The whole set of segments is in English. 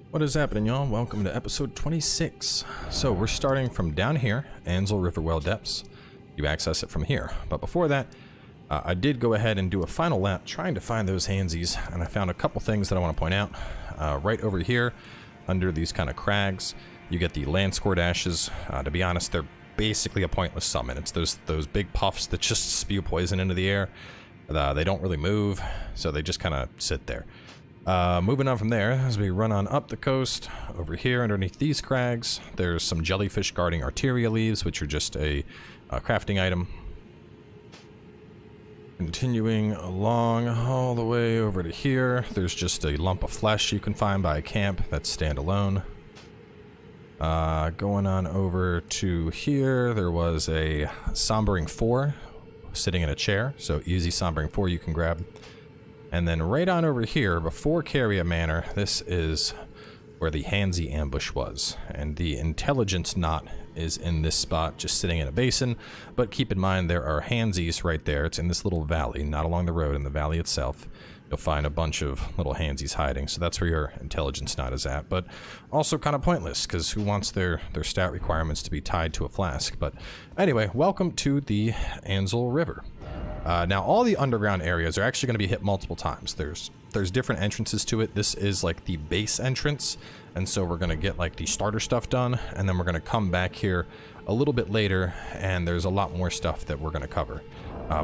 What is happening, y'all? Welcome to episode 26. So we're starting from down here, Ansel River Well Depths. You access it from here. But before that, I did go ahead and do a final lap trying to find those handsies, and I found a couple things that I want to point out. Right over here, under these kind of crags, you get the Lance Cord Ashes. To be honest, they're basically a pointless summon. It's those big puffs that just spew poison into the air. They don't really move, so they just kind of sit there. Moving on from there, as we run on up the coast, over here underneath these crags, there's some jellyfish guarding arteria leaves, which are just a crafting item. Continuing along all the way over to here, there's just a lump of flesh you can find by a camp that's standalone. Going on over to here, there was a Sombering 4 sitting in a chair, so easy Sombering 4 you can grab. And then right on over here, before Carria Manor, this is where the Hansi ambush was. And the intelligence knot is in this spot, just sitting in a basin. But keep in mind, there are Hansis right there. It's in this little valley, not along the road, in the valley itself. You'll find a bunch of little Hansis hiding, so that's where your intelligence knot is at. But also kind of pointless, because who wants their stat requirements to be tied to a flask? But anyway, welcome to the Ansel River. Now, all the underground areas are actually going to be hit multiple times. There's different entrances to it. This is like the base entrance, and so we're going to get like the starter stuff done, and then we're going to come back here a little bit later, and there's a lot more stuff that we're going to cover.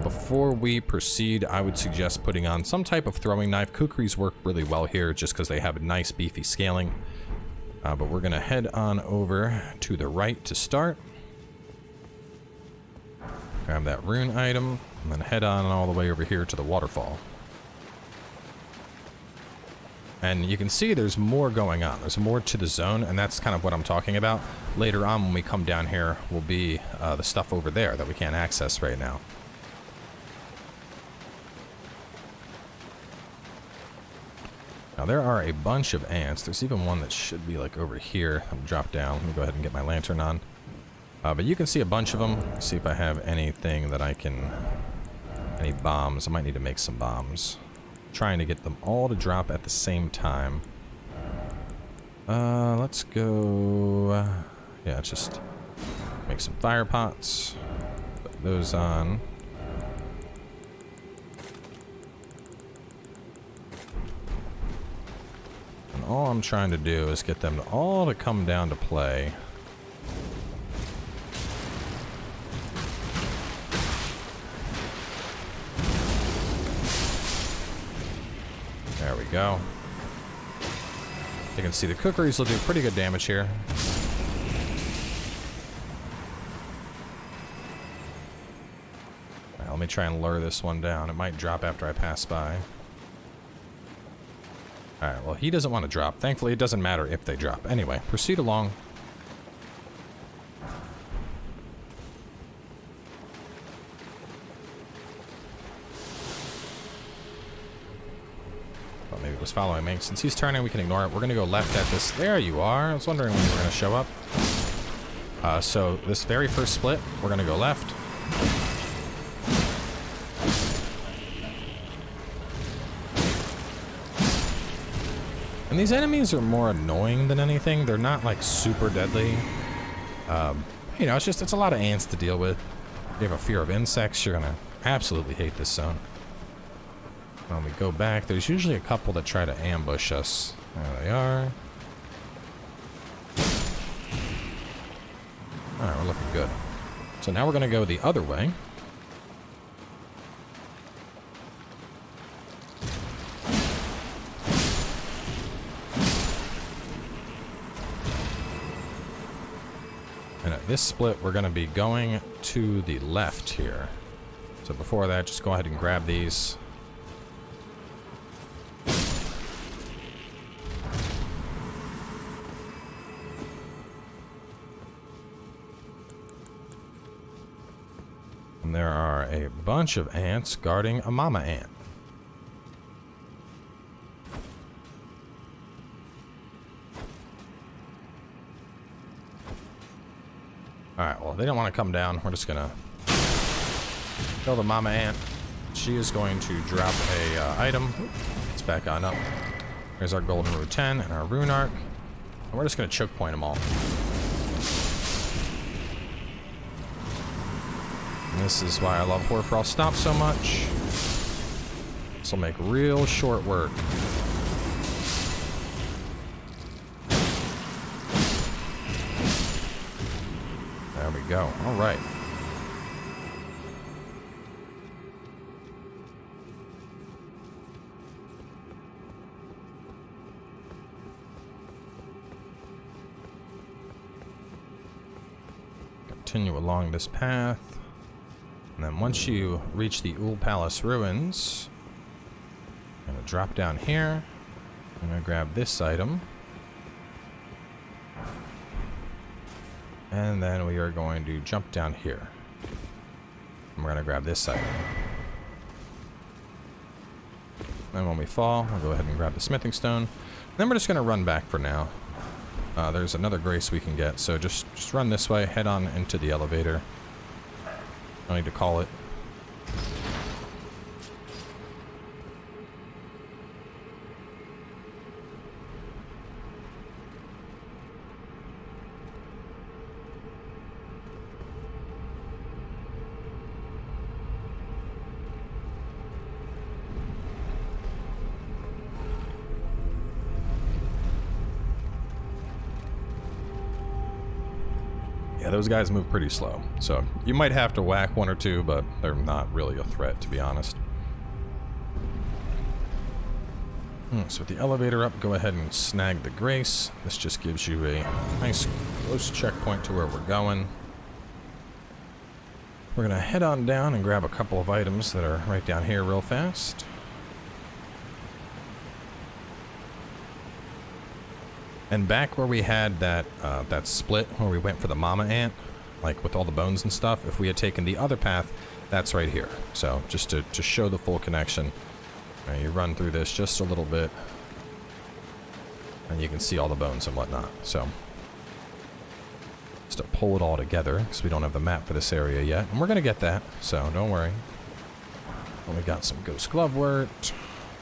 Before we proceed, I would suggest putting on some type of throwing knife. Kukris work really well here just because they have a nice beefy scaling. But we're going to head on over to the right to start. Grab that rune item, and then head on all the way over here to the waterfall. And you can see there's more going on. There's more to the zone, and that's kind of what I'm talking about. Later on, when we come down here, will be the stuff over there that we can't access right now. Now, there are a bunch of ants. There's even one that should be like over here. I'll drop down. Let me go ahead and get my lantern on. But you can see a bunch of them. Let's see if I have anything that I can... Any bombs. I might need to make some bombs. Trying to get them all to drop at the same time. Let's go... yeah, just make some fire pots. Put those on. And all I'm trying to do is get them all to come down to play. There we go. You can see the Kukris will do pretty good damage here. Alright, let me try and lure this one down. It might drop after I pass by. Alright, well, he doesn't want to drop. Thankfully, it doesn't matter if they drop. Anyway, proceed along. Maybe it was following me. Since he's turning, we can ignore it. We're going to go left at this. There you are. I was wondering when you were going to show up. So this very first split, we're going to go left. And these enemies are more annoying than anything. They're not like super deadly. You know, it's a lot of ants to deal with. If you have a fear of insects, you're going to absolutely hate this zone. When we go back, there's usually a couple that try to ambush us. There they are. Alright, we're looking good. So now we're going to go the other way. And at this split, we're going to be going to the left here. So before that, just go ahead and grab these. There are a bunch of ants guarding a mama ant. Alright, well, they don't want to come down. We're just gonna kill the mama ant. She is going to drop a item. It's back on up. We're There's our golden rune 10 and our rune arc. And we're just going to choke point them all. And this is why I love Hoarfrost Stomp so much. This will make real short work. There we go. All right. Continue along this path. And then once you reach the Ul Palace ruins, I'm going to drop down here. I'm going to grab this item. And then we are going to jump down here. And we're going to grab this item. Then when we fall, we'll go ahead and grab the smithing stone. Then we're just going to run back for now. There's another grace we can get, so just run this way, head on into the elevator. I need to call it. Yeah, those guys move pretty slow, so you might have to whack one or two, but they're not really a threat, to be honest. So with the elevator up, go ahead and snag the grace. This just gives you a nice close checkpoint to where we're going. We're going to head on down and grab a couple of items that are right down here real fast. And back where we had that that split where we went for the mama ant, like with all the bones and stuff, if we had taken the other path, that's right here. So just to show the full connection, you run through this just a little bit, and you can see all the bones and whatnot. So just to pull it all together, because we don't have the map for this area yet, and we're going to get that, so don't worry. Well, we got some ghost glove wort.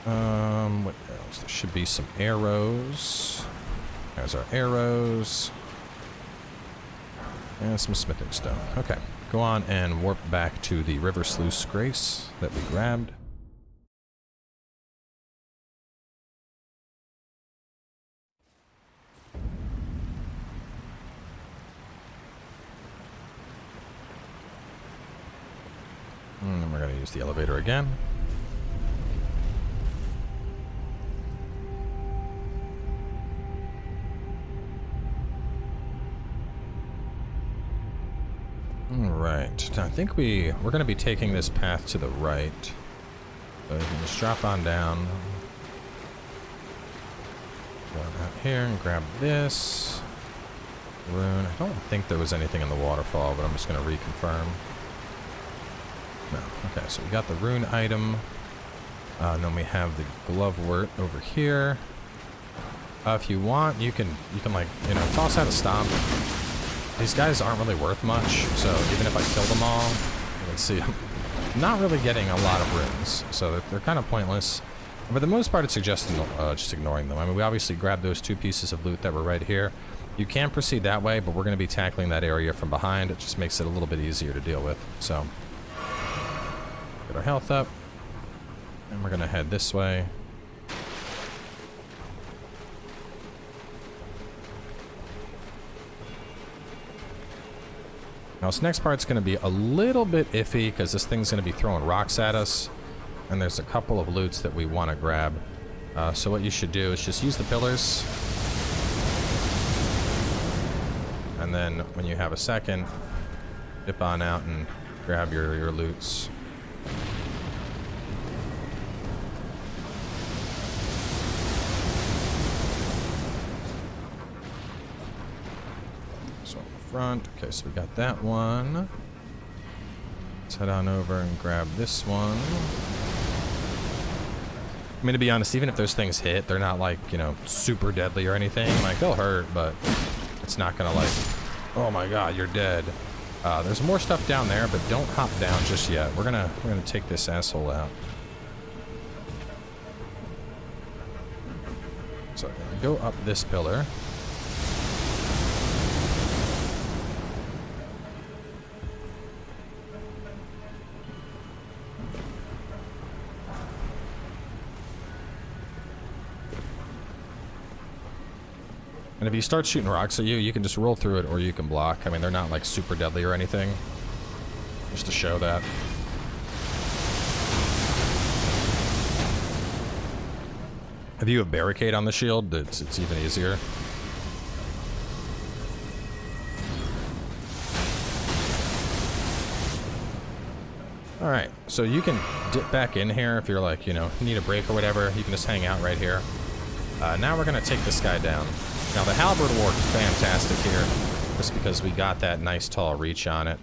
What else? There should be some arrows. There's our arrows. And some smithing stone. Okay. Go on and warp back to the River Sluice Grace that we grabbed. And then we're going to use the elevator again. Alright, I think we're going to be taking this path to the right. So you can just drop on down. Go out here and grab this. Rune. I don't think there was anything in the waterfall, but I'm just going to reconfirm. No. Okay, so we got the rune item. And then we have the glove wort over here. If you want, you can like, toss out a stomp. These guys aren't really worth much, so even if I kill them all, you can see I'm not really getting a lot of runes, so they're kind of pointless. For the most part, it's suggesting just ignoring them. I mean, we obviously grabbed those two pieces of loot that were right here. You can proceed that way, but we're going to be tackling that area from behind. It just makes it a little bit easier to deal with. So, get our health up, and we're going to head this way. Now this next part's going to be a little bit iffy because this thing's going to be throwing rocks at us, and there's a couple of loots that we want to grab. So what you should do is just use the pillars, and then when you have a second, dip on out and grab your loots. Front. Okay, so we got that one. Let's head on over and grab this one. I mean, to be honest, even if those things hit, they're not like, super deadly or anything. Like, they'll hurt, but it's not gonna like, oh my god, you're dead. There's more stuff down there, but don't hop down just yet. We're gonna take this asshole out. go up this pillar. And if he starts shooting rocks at you, you can just roll through it or you can block. I mean, they're not like super deadly or anything. Just to show that. If you have barricade on the shield, it's even easier. Alright, so you can dip back in here if you're like, you know, need a break or whatever. You can just hang out right here. Now we're going to take this guy down. Now the halberd will work fantastic here, just because we got that nice tall reach on it.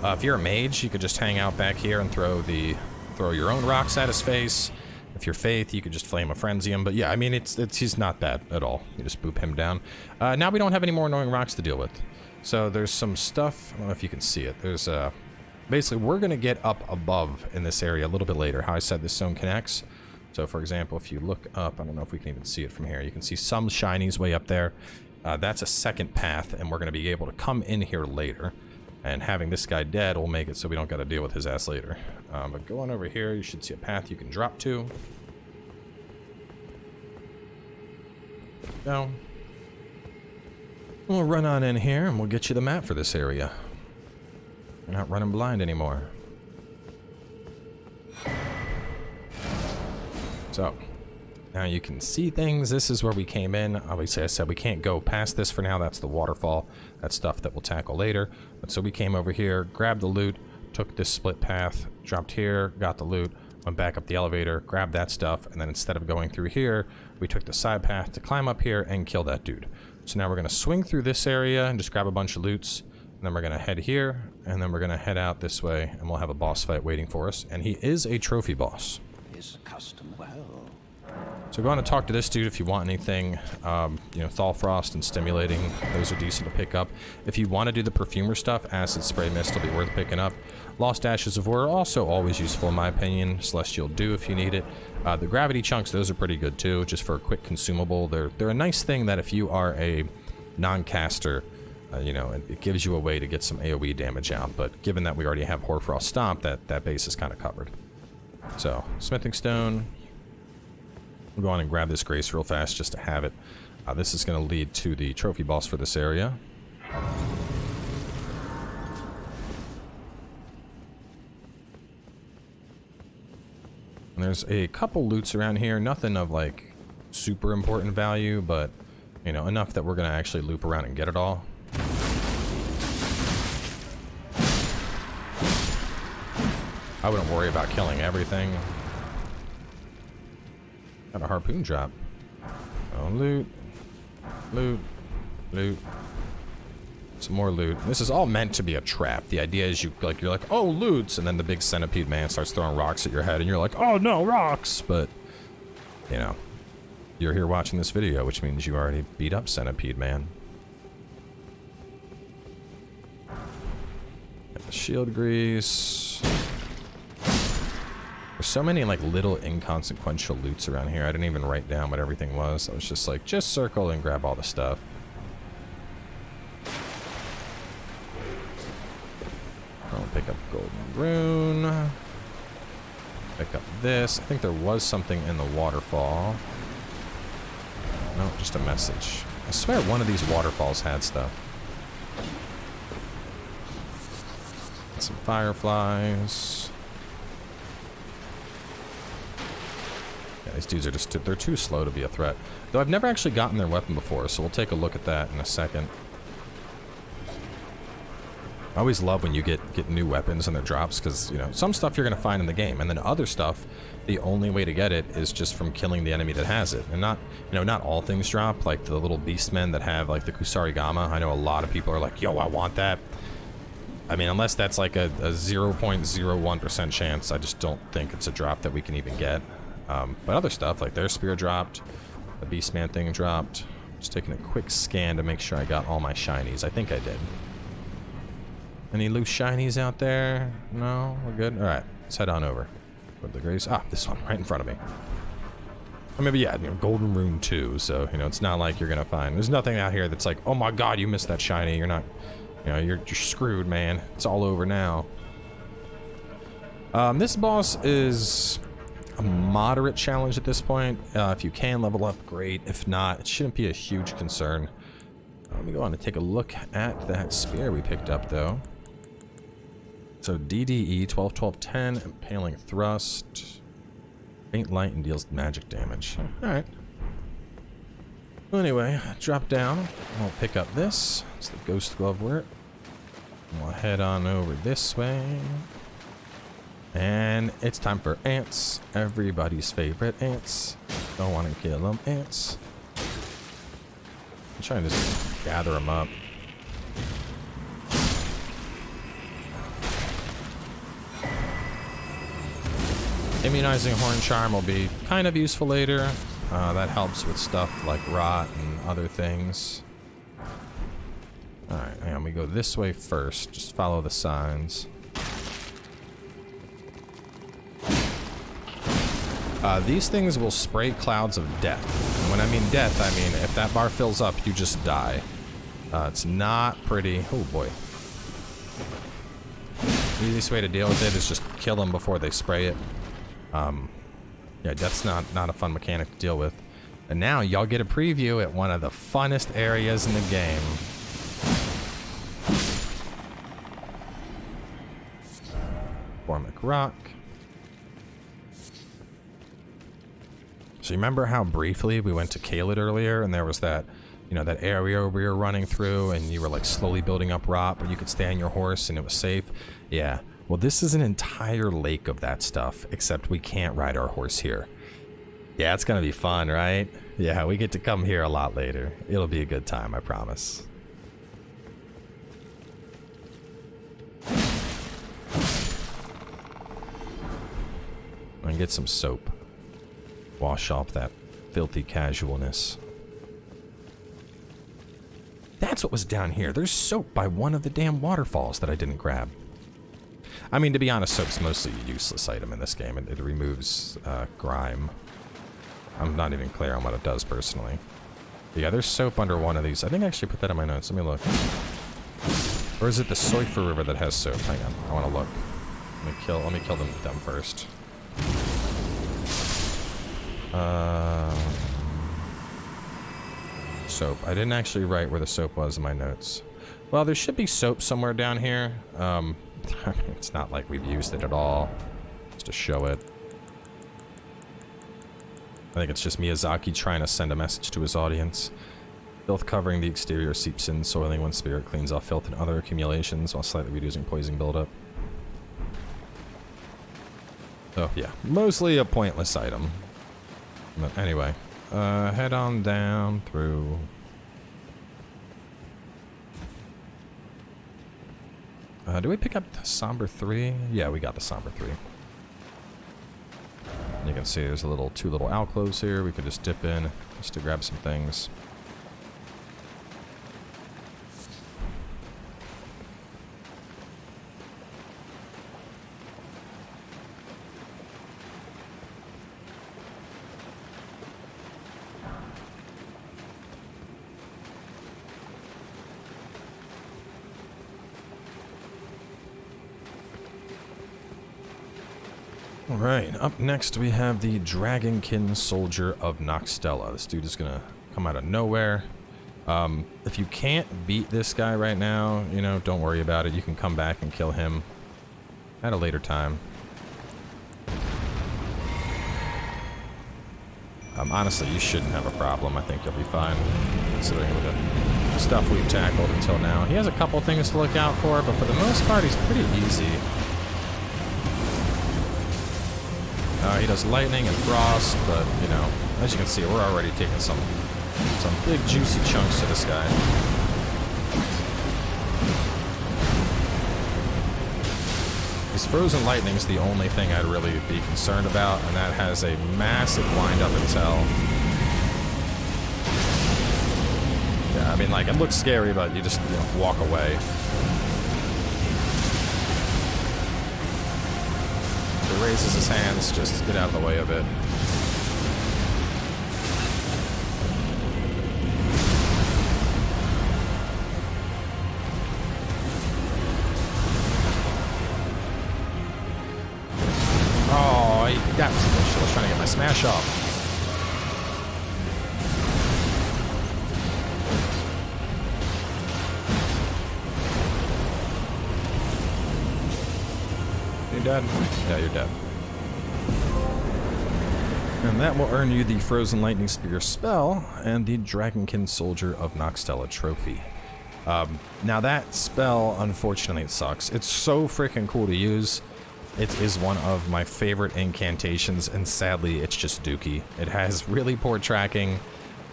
If you're a mage, you could just hang out back here and throw your own rocks at his face. If you're Faith, you could just Flame of Frenzy him. But yeah, I mean, he's not bad at all. You just boop him down. Now we don't have any more annoying rocks to deal with. So there's some stuff. I don't know if you can see it. There's basically, we're going to get up above in this area a little bit later. How I said this zone connects. So for example, if you look up, I don't know if we can even see it from here. You can see some shinies way up there. That's a second path, and we're going to be able to come in here later. And having this guy dead will make it so we don't got to deal with his ass later. But going over here, you should see a path you can drop to. Go. We'll run on in here and we'll get you the map for this area. You're not running blind anymore. So, now you can see things. This is where we came in. Obviously, I said we can't go past this for now. That's the waterfall. That's stuff that we'll tackle later. But so we came over here, grabbed the loot, took this split path, dropped here, got the loot, went back up the elevator, grabbed that stuff, and then instead of going through here, we took the side path to climb up here and kill that dude. So now we're going to swing through this area and just grab a bunch of loots. And then we're going to head here, and then we're going to head out this way, and we'll have a boss fight waiting for us. And he is a trophy boss. His custom well. So go on and talk to this dude if you want anything. You know, Thalfrost and Stimulating, those are decent to pick up. If you want to do the Perfumer stuff, Acid Spray Mist will be worth picking up. Lost Ashes of War are also always useful in my opinion. Celestial Dew if you need it. The Gravity Chunks, those are pretty good too, just for a quick consumable. They're a nice thing that if you are a non-caster, you know, it gives you a way to get some AoE damage out. But given that we already have Hoarfrost Stomp, that base is kind of covered. So, Smithing Stone. We'll go on and grab this Grace real fast just to have it. This is going to lead to the trophy boss for this area. And there's a couple loots around here. Nothing of like super important value, but you know, enough that we're going to actually loop around and get it all. I wouldn't worry about killing everything. Got a harpoon drop. Oh, loot. Loot. Loot. Some more loot. This is all meant to be a trap. The idea is you're like, oh, loots, and then the big centipede man starts throwing rocks at your head, and you're like, oh no, rocks! But, you know, you're here watching this video, which means you already beat up Centipede Man. Got the shield grease. There's so many like little inconsequential loots around here. I didn't even write down what everything was. I was just like, just circle and grab all the stuff. I'll pick up Golden Rune. Pick up this. I think there was something in the waterfall. No, just a message. I swear one of these waterfalls had stuff. Some fireflies. Yeah, these dudes are just they're too slow to be a threat. Though I've never actually gotten their weapon before, so we'll take a look at that in a second. I always love when you get new weapons and their drops, because, you know, some stuff you're going to find in the game, and then other stuff, the only way to get it is just from killing the enemy that has it. And not, you know, not all things drop, like the little beastmen that have, like, the Kusarigama. I know a lot of people are like, yo, I want that. I mean, unless that's like a 0.01% chance, I just don't think it's a drop that we can even get. But other stuff, like their spear dropped, the Beastman thing dropped. Just taking a quick scan to make sure I got all my shinies. I think I did. Any loose shinies out there? No? We're good? Alright, let's head on over. Go to the graves. Ah, this one, right in front of me. Or maybe, yeah, you know, Golden Rune 2, so, you know, it's not like you're gonna find... There's nothing out here that's like, oh my god, you missed that shiny. You're not... You know, you're screwed, man. It's all over now. This boss is a moderate challenge at this point. If you can level up, great. If not, it shouldn't be a huge concern. Let me go on and take a look at that spear we picked up, though. So DDE, 12, 12, 10, Impaling Thrust. Faint light and deals magic damage. Alright. Well, anyway, drop down. We'll pick up this. It's the Ghost Glove wort. We'll head on over this way. And it's time for ants. Everybody's favorite ants. Don't want to kill them, ants. I'm trying to just gather them up. Immunizing Horn Charm will be kind of useful later. That helps with stuff like rot and other things. Alright, and we go this way first. Just follow the signs. These things will spray clouds of death. And when I mean death, I mean if that bar fills up, you just die. It's not pretty. Oh boy. The easiest way to deal with it is just kill them before they spray it. Yeah, death's not a fun mechanic to deal with. And now y'all get a preview at one of the funnest areas in the game. Formic Rock. So you remember how briefly we went to Caelid earlier and there was that, you know, that area we were running through and you were like slowly building up rot but you could stay on your horse and it was safe? Yeah. Well, this is an entire lake of that stuff, except we can't ride our horse here. Yeah, it's gonna be fun, right? Yeah, we get to come here a lot later. It'll be a good time, I promise. And get some soap. Wash off that filthy casualness. That's what was down here. There's soap by one of the damn waterfalls that I didn't grab. I mean, to be honest, soap's mostly a useless item in this game. It removes grime. I'm not even clear on what it does, personally. But yeah, there's soap under one of these. I think I actually put that in my notes. Let me look. Or is it the Soifer River that has soap? Hang on, I want to look. Let me kill them first. Soap. I didn't actually write where the soap was in my notes. Well, there should be soap somewhere down here. It's not like we've used it at all. Just to show it. I think it's just Miyazaki trying to send a message to his audience. Filth covering the exterior seeps in, soiling when spirit cleans off filth and other accumulations while slightly reducing poison buildup. Oh, yeah. Mostly a pointless item. But anyway, head on down through... do we pick up the Somber 3? Yeah, we got the Somber 3. You can see there's two little alcoves here. We could just dip in just to grab some things. Alright, up next we have the Dragonkin Soldier of Nokstella. This dude is gonna come out of nowhere. If you can't beat this guy right now, you know, don't worry about it. You can come back and kill him at a later time. Honestly, you shouldn't have a problem. I think you'll be fine, considering the stuff we've tackled until now. He has a couple things to look out for, but for the most part, he's pretty easy. He does lightning and frost, but, you know, as you can see, we're already taking some big juicy chunks to this guy. Because Frozen Lightning's the only thing I'd really be concerned about, and that has a massive wind-up and tell. Yeah, I mean, like, it looks scary, but you just, you know, walk away. If he raises his hands, just get out of the way of it. That was bullshit. I was trying to get my smash off. You dead? Yeah, you're dead. And that will earn you the Frozen Lightning Spear spell and the Dragonkin Soldier of Nokstella trophy. Now that spell, unfortunately, it sucks. It's so freaking cool to use. It is one of my favorite incantations, and sadly, it's just dookie. It has really poor tracking.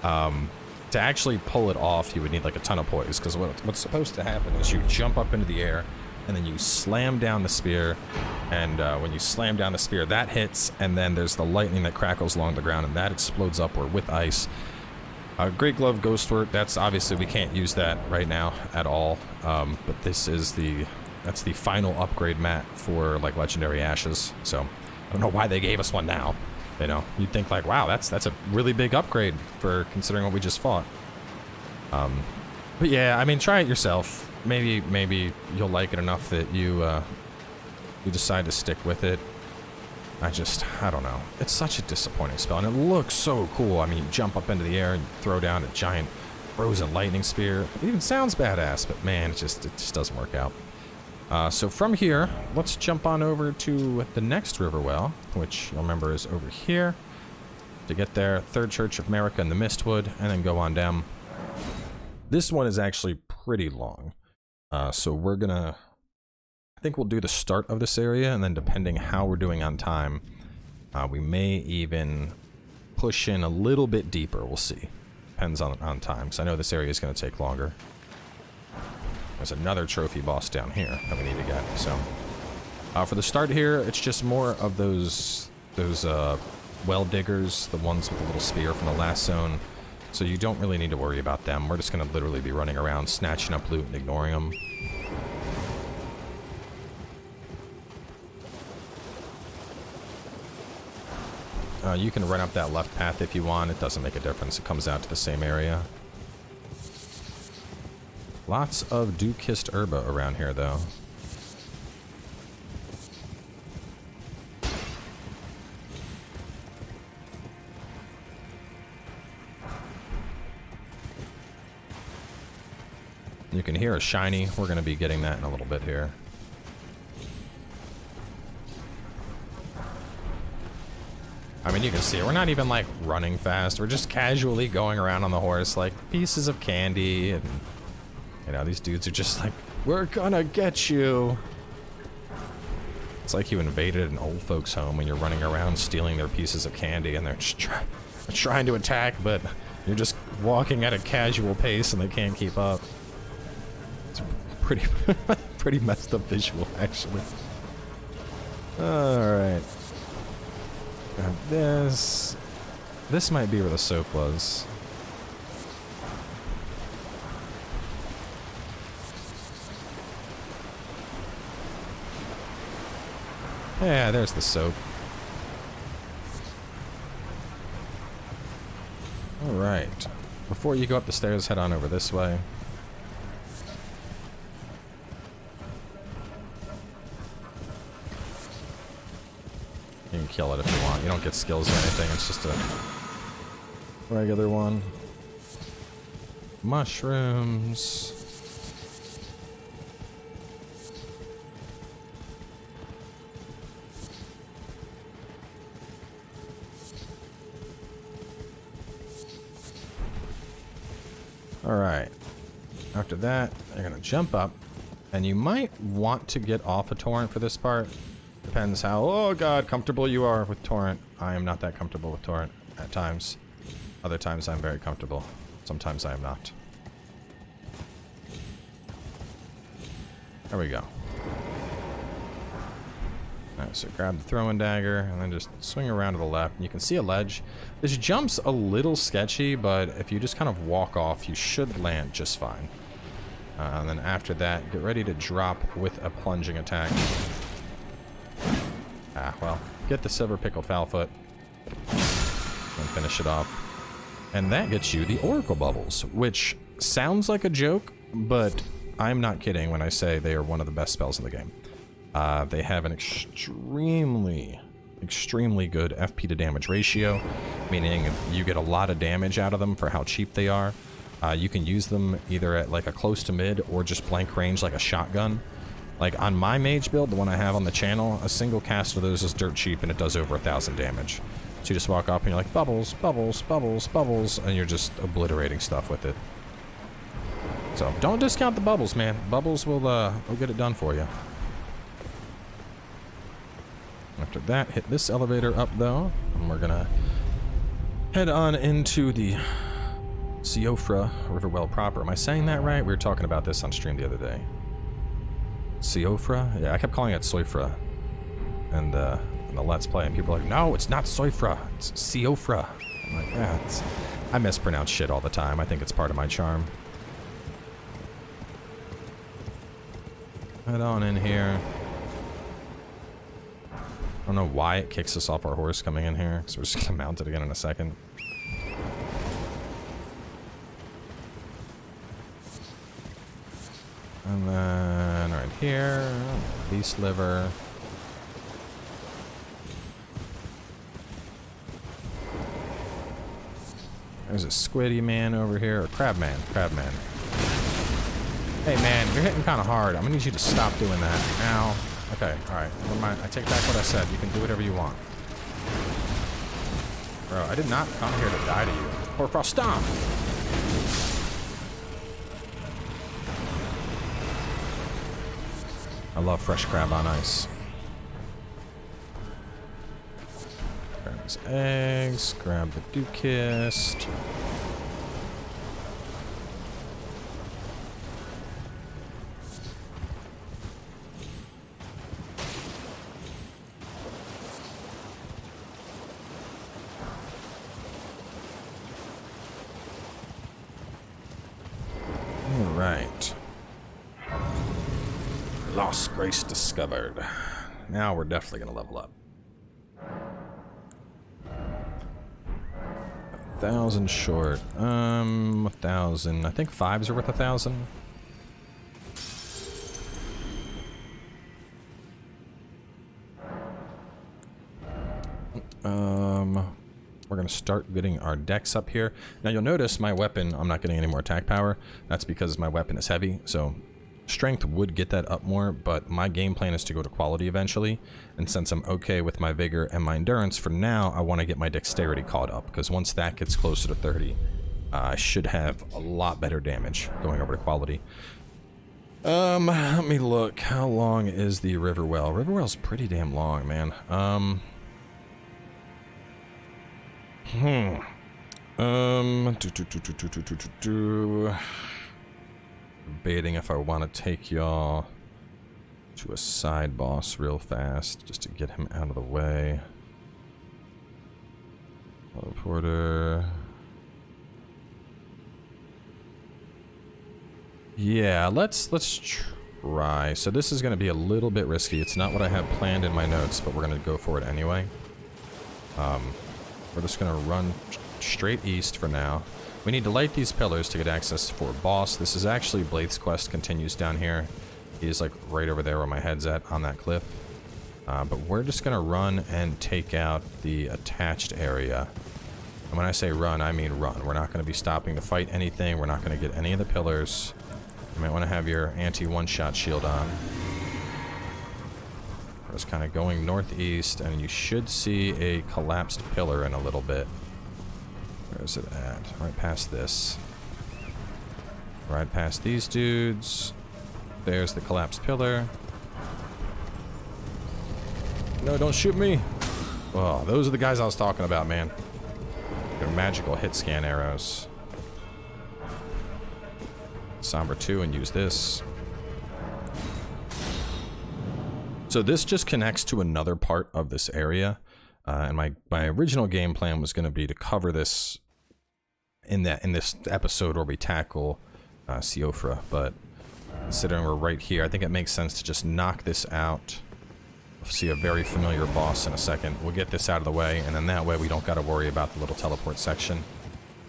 To actually pull it off, you would need like a ton of poise, because what's supposed to happen is you jump up into the air, and then you slam down the spear, and when you slam down the spear, that hits, and then there's the lightning that crackles along the ground, and that explodes upward with ice. Great Glove Ghostwort, that's obviously, we can't use that right now at all, but this is that's the final upgrade mat for like Legendary Ashes. So I don't know why they gave us one now. You know, you'd think like, wow, that's a really big upgrade for considering what we just fought. But yeah, I mean, try it yourself. Maybe you'll like it enough that you decide to stick with it. I don't know. It's such a disappointing spell, and it looks so cool. I mean, you jump up into the air and throw down a giant Frozen Lightning Spear. It even sounds badass, but man, it just doesn't work out. So from here, let's jump on over to the next river well, which you'll remember is over here. To get there, Third Church of America in the Mistwood, and then go on down. This one is actually pretty long. So we're gonna... I think we'll do the start of this area, and then depending how we're doing on time, we may even push in a little bit deeper. We'll see. Depends on time, because I know this area is going to take longer. There's another trophy boss down here that we need to get. So for the start here, it's just more of those well diggers, the ones with the little spear from the last zone. So you don't really need to worry about them. We're just going to literally be running around, snatching up loot and ignoring them. You can run up that left path if you want. It doesn't make a difference. It comes out to the same area. Lots of dew-kissed herba around here, though. You can hear a shiny. We're going to be getting that in a little bit here. I mean, you can see it. We're not even, like, running fast. We're just casually going around on the horse, like, pieces of candy, and, you know, these dudes are just like, we're gonna get you. It's like you invaded an old folks' home when you're running around stealing their pieces of candy, and they're just trying to attack, but you're just walking at a casual pace, and they can't keep up. It's pretty, pretty messed up visual, actually. Alright. Grab this. This might be where the soap was. Yeah, there's the soap. Alright. Before you go up the stairs, head on over this way. You can kill it if you want. You don't get skills or anything. It's just a regular one. Mushrooms. Alright. After that, you're going to jump up. And you might want to get off a torrent for this part. Depends how, oh god, comfortable you are with torrent. I am not that comfortable with torrent at times. Other times I'm very comfortable. Sometimes I am not. There we go. Alright, so grab the throwing dagger, and then just swing around to the left. And you can see a ledge. This jump's a little sketchy, but if you just kind of walk off, you should land just fine. And then after that, get ready to drop with a plunging attack. Ah, well, get the silver pickled foulfoot. And finish it off. And that gets you the Oracle Bubbles, which sounds like a joke, but I'm not kidding when I say they are one of the best spells in the game. They have an extremely good FP to damage ratio, meaning you get a lot of damage out of them for how cheap they are. You can use them either at like a close to mid or just blank range like a shotgun. Like on my mage build, the one I have on the channel, a single cast of those is dirt cheap and it does over 1,000 damage. So you just walk up and you're like, bubbles, bubbles, bubbles, bubbles, and you're just obliterating stuff with it. So don't discount the bubbles, man. Bubbles will get it done for you. After that, hit this elevator up though, and we're gonna head on into the Siofra Riverwell proper. Am I saying that right? We were talking about this on stream the other day. Siofra? Yeah, I kept calling it Soifra. And in the Let's Play, and people are like, no, it's not Soifra, it's Siofra. I'm like, yeah, I mispronounce shit all the time. I think it's part of my charm. Head on in here. I don't know why it kicks us off our horse coming in here, so we're just gonna mount it again in a second. And then right here, beast liver. There's a squiddy man over here, or crab man, Hey man, you're hitting kind of hard. I'm gonna need you to stop doing that. Ow. Okay, alright. Never mind. I take back what I said. You can do whatever you want. Bro, I did not come here to die to you. Horcrux, stomp! I love fresh crab on ice. Grab his eggs, grab the Dukist. Alright. Lost Grace discovered. Now we're definitely gonna level up. 1,000 short. 1,000. I think 5s are worth 1,000. We're gonna start getting our decks up here. Now you'll notice my weapon, I'm not getting any more attack power. That's because my weapon is heavy, so strength would get that up more, but my game plan is to go to quality eventually. And since I'm okay with my vigor and my endurance, for now I want to get my dexterity caught up, because once that gets closer to 30, I should have a lot better damage going over to quality. Let me look. How long is the Riverwell? Riverwell's pretty damn long, man. Debating if I want to take y'all to a side boss real fast, just to get him out of the way. Teleporter. Yeah, let's try. So this is going to be a little bit risky. It's not what I have planned in my notes, but we're going to go for it anyway. We're just going to run straight east for now. We need to light these pillars to get access for boss. This is actually Blade's quest continues down here. He's like right over there where my head's at on that cliff. But we're just going to run and take out the attached area. And when I say run, I mean run. We're not going to be stopping to fight anything. We're not going to get any of the pillars. You might want to have your anti-one-shot shield on. We're just kind of going northeast, and you should see a collapsed pillar in a little bit. Where is it at? Right past this. Right past these dudes. There's the collapsed pillar. No, don't shoot me! Oh, those are the guys I was talking about, man. They're magical hit scan arrows. Somber 2 and use this. So this just connects to another part of this area. And my original game plan was going to be to cover this in this episode where we tackle Siofra, but considering we're right here, I think it makes sense to just knock this out. We'll see a very familiar boss in a second. We'll get this out of the way, and then that way we don't got to worry about the little teleport section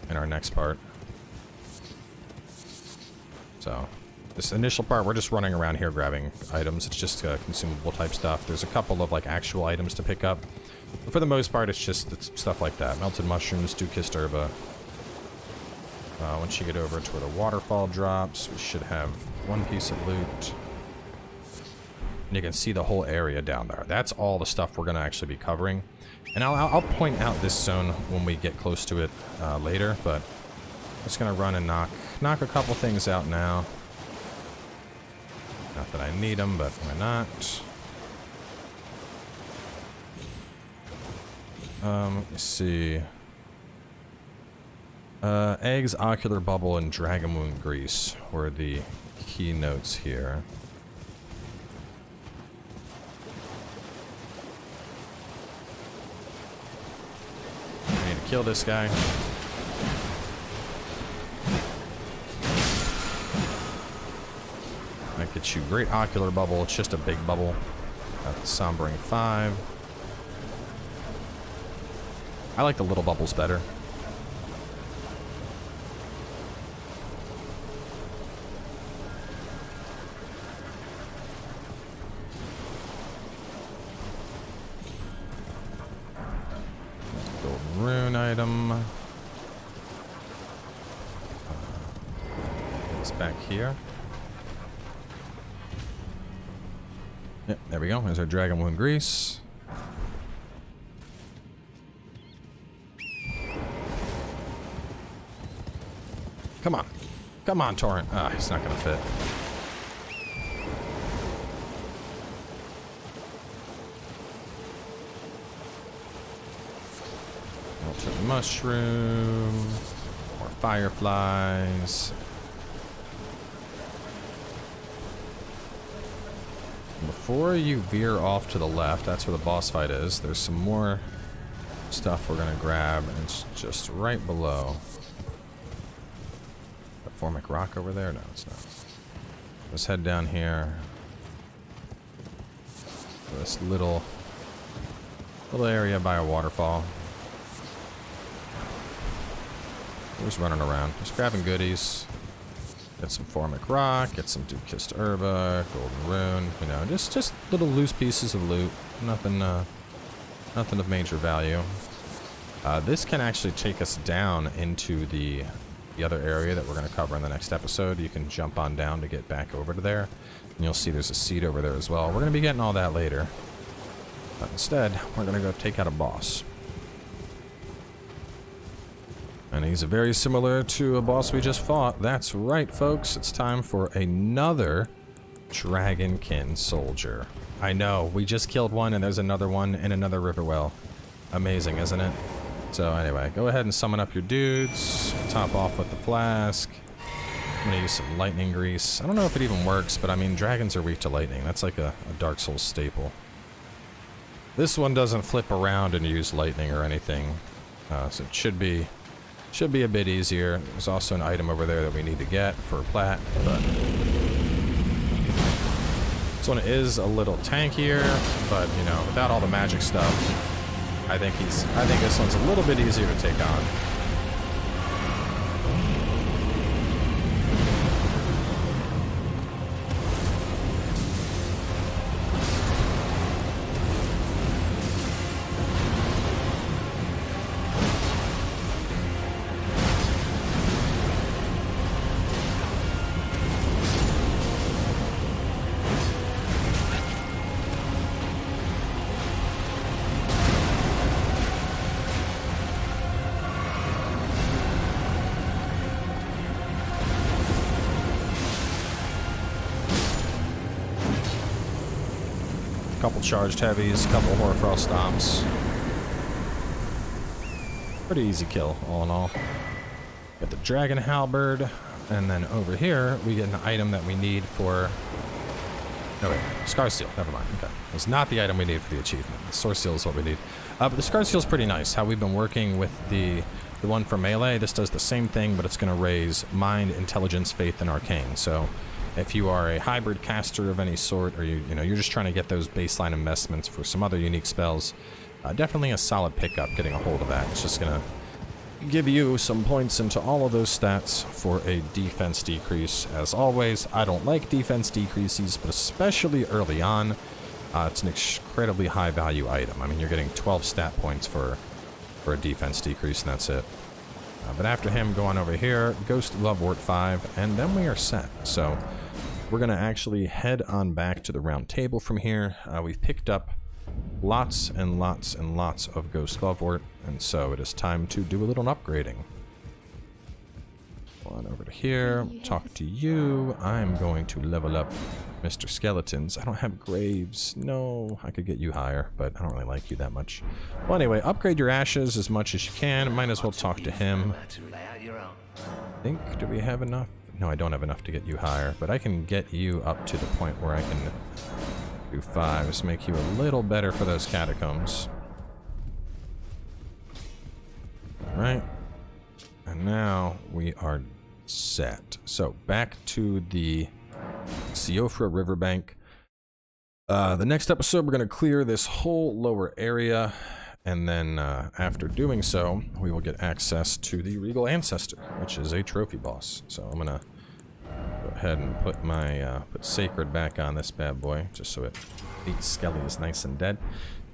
in our next part. So this initial part, we're just running around here grabbing items. It's just consumable type stuff. There's a couple of like actual items to pick up, but for the most part, it's stuff like that. Melted mushrooms, Dukist herba. Once you get over to where the waterfall drops, we should have one piece of loot. And you can see the whole area down there. That's all the stuff we're going to actually be covering. And I'll point out this zone when we get close to it later, but I'm just going to run and knock a couple things out now. Not that I need them, but why not? Let me see. Eggs, ocular bubble, and dragon wound grease were the key notes here. I need to kill this guy. That gets you great ocular bubble. It's just a big bubble. Got the Sombering 5. I like the little bubbles better. Golden rune item. It's back here. Yep, there we go. There's our dragon wound grease. Come on. Come on, Torrent. Ah, he's not going to fit. Melted mushroom. More fireflies. Before you veer off to the left, that's where the boss fight is. There's some more stuff we're going to grab, and it's just right below. Formic rock over there? No, it's not. Let's head down here. This little area by a waterfall. We're just running around, just grabbing goodies. Get some Formic rock, get some Dukist herba, golden rune. You know, just little loose pieces of loot. Nothing of major value. This can actually take us down into the other area that we're going to cover in the next episode. You can jump on down to get back over to there, and you'll see there's a seed over there as well. We're going to be getting all that later, but instead we're going to go take out a boss, and he's very similar to a boss we just fought. That's right, folks, it's time for another Dragonkin soldier. I know, we just killed one and there's another one in another river well. Amazing, isn't it? So anyway, go ahead and summon up your dudes. Top off with the flask. I'm gonna use some lightning grease. I don't know if it even works, but I mean, dragons are weak to lightning. That's like a Dark Souls staple. This one doesn't flip around and use lightning or anything, so it should be a bit easier. There's also an item over there that we need to get for plat, but this one is a little tankier. But you know, without all the magic stuff, I think this one's a little bit easier to take on. Couple charged heavies, couple Horfrost stomps. Pretty easy kill, all in all. Got the dragon halberd, and then over here we get an item that we need for No, wait. Scar Seal. Never mind. Okay. It's not the item we need for the achievement. The Source Seal is what we need. But the Scar Seal is pretty nice. How we've been working with the one for melee, this does the same thing, but it's going to raise Mind, Intelligence, Faith, and Arcane. So if you are a hybrid caster of any sort, or you're just trying to get those baseline investments for some other unique spells, definitely a solid pickup getting a hold of that. It's just going to give you some points into all of those stats for a defense decrease. As always, I don't like defense decreases, but especially early on, it's an incredibly high value item. I mean, you're getting 12 stat points for a defense decrease, and that's it. But after him, go on over here, Ghost Lovewort 5, and then we are set. So we're going to actually head on back to the round table from here. We've picked up lots and lots and lots of Ghost Lovewort, and so it is time to do a little upgrading. Go on over to here, talk to you. I'm going to level up Mr. Skeletons. I don't have Graves. No, I could get you higher, but I don't really like you that much. Well, anyway, upgrade your ashes as much as you can. Might as well talk to him. I think, do we have enough? No, I don't have enough to get you higher, but I can get you up to the point where I can do 5. Just make you a little better for those catacombs. Right. And now we are set. So back to the Siofra Riverbank. The next episode, we're going to clear this whole lower area, and then after doing so, we will get access to the Regal Ancestor, which is a trophy boss. So I'm going to go ahead and put my put Sacred back on this bad boy, just so it beats Skelly is nice and dead.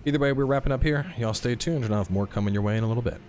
Either way, we're wrapping up here. Y'all stay tuned, and I'll have more coming your way in a little bit.